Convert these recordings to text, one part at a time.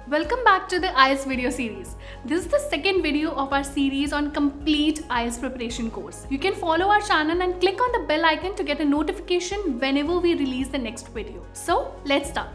Welcome back to the IELTS video series. This is the second video of our series on complete IELTS preparation course. You can follow our channel and click on the bell icon to get a notification whenever we release the next video. So let's start.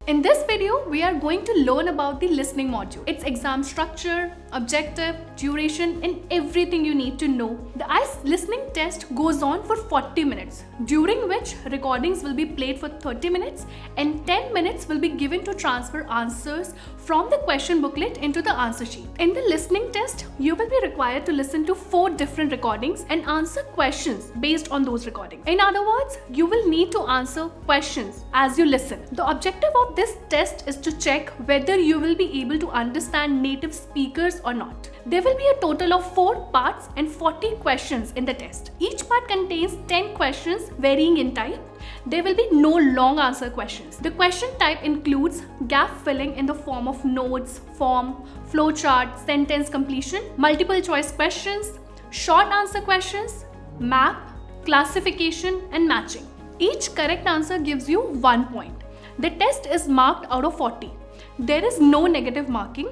In this video, we are going to learn about the listening module, its exam structure, objective, duration, and everything you need to know. The IELTS listening test goes on for 40 minutes, during which recordings will be played for 30 minutes and 10 minutes will be given to transfer answers from the question booklet into the answer sheet. In the listening test, you will be required to listen to 4 different recordings and answer questions based on those recordings. In other words, you will need to answer questions as you listen. The objective of this test is to check whether you will be able to understand native speakers or not. There will be a total of 4 parts and 40 questions in the test. Each part contains 10 questions varying in type. There will be no long answer questions. The question type includes gap filling in the form of notes, form, flowchart, sentence completion, multiple choice questions, short answer questions, map, classification, and matching. Each correct answer gives you 1 point. The test is marked out of 40. There is no negative marking.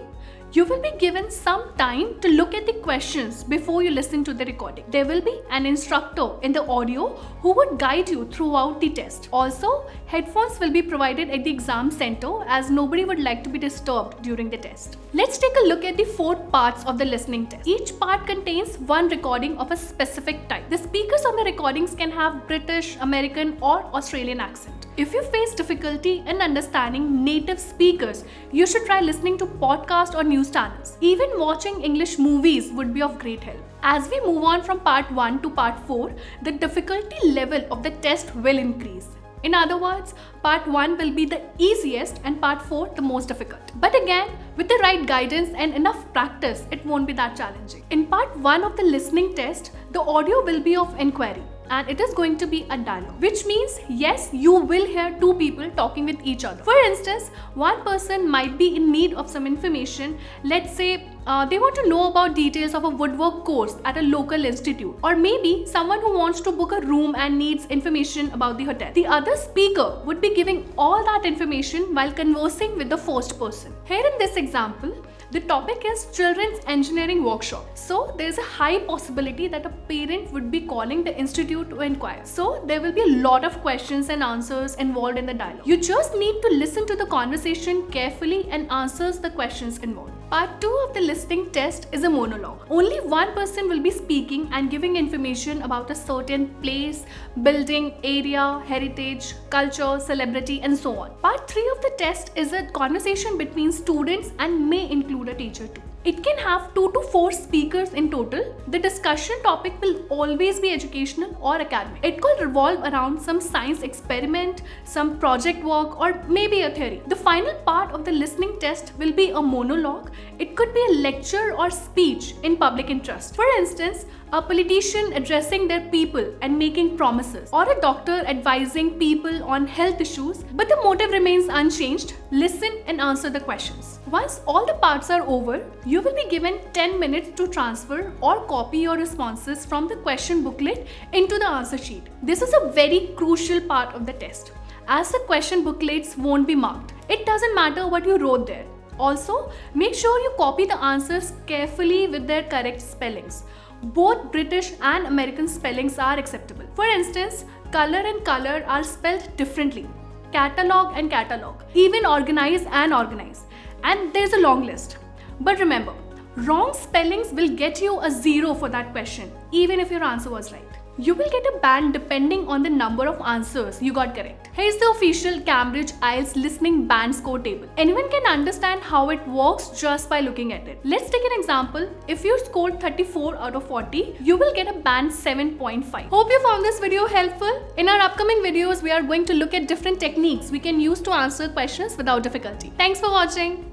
You will be given some time to look at the questions before you listen to the recording. There will be an instructor in the audio who would guide you throughout the test. Also, headphones will be provided at the exam center as nobody would like to be disturbed during the test. Let's take a look at the 4 parts of the listening test. Each part contains 1 recording of a specific type. The speakers on the recordings can have British, American, or Australian accent. If you face difficulty in understanding native speakers, you should try listening to podcasts or news channels. Even watching English movies would be of great help. As we move on from part 1 to part 4, the difficulty level of the test will increase. In other words, part 1 will be the easiest and part 4 the most difficult. But again, with the right guidance and enough practice, it won't be that challenging. In part 1 of the listening test, the audio will be of inquiry. And it is going to be a dialogue, which means yes, you will hear 2 people talking with each other. For instance, one person might be in need of some information. Let's say they want to know about details of a woodwork course at a local institute, or maybe someone who wants to book a room and needs information about the hotel. The other speaker would be giving all that information while conversing with the first person. Here in this example, the topic is Children's Engineering Workshop. So there is a high possibility that a parent would be calling the institute to inquire. So there will be a lot of questions and answers involved in the dialogue. You just need to listen to the conversation carefully and answer the questions involved. Part 2 of the listening test is a monologue. Only one person will be speaking and giving information about a certain place, building, area, heritage, culture, celebrity, and so on. Part 3 of the test is a conversation between students and may include a teacher too. It can have 2 to 4 speakers in total. The discussion topic will always be educational or academic. It could revolve around some science experiment, some project work, or maybe a theory. The final part of the listening test will be a monologue. It could be a lecture or speech in public interest. For instance, a politician addressing their people and making promises, or a doctor advising people on health issues, but the motive remains unchanged. Listen and answer the questions. Once all the parts are over, you will be given 10 minutes to transfer or copy your responses from the question booklet into the answer sheet. This is a very crucial part of the test, as the question booklets won't be marked. It doesn't matter what you wrote there. Also, make sure you copy the answers carefully with their correct spellings. Both British and American spellings are acceptable. For instance, color and color are spelled differently. Catalog and catalog. Even organize and organize. And there's a long list. But remember, wrong spellings will get you a 0 for that question, even if your answer was right. You will get a band depending on the number of answers you got correct. Here's the official Cambridge IELTS listening band score table. Anyone can understand how it works just by looking at it. Let's take an example. If you scored 34 out of 40, you will get a band 7.5. Hope you found this video helpful. In our upcoming videos, we are going to look at different techniques we can use to answer questions without difficulty. Thanks for watching.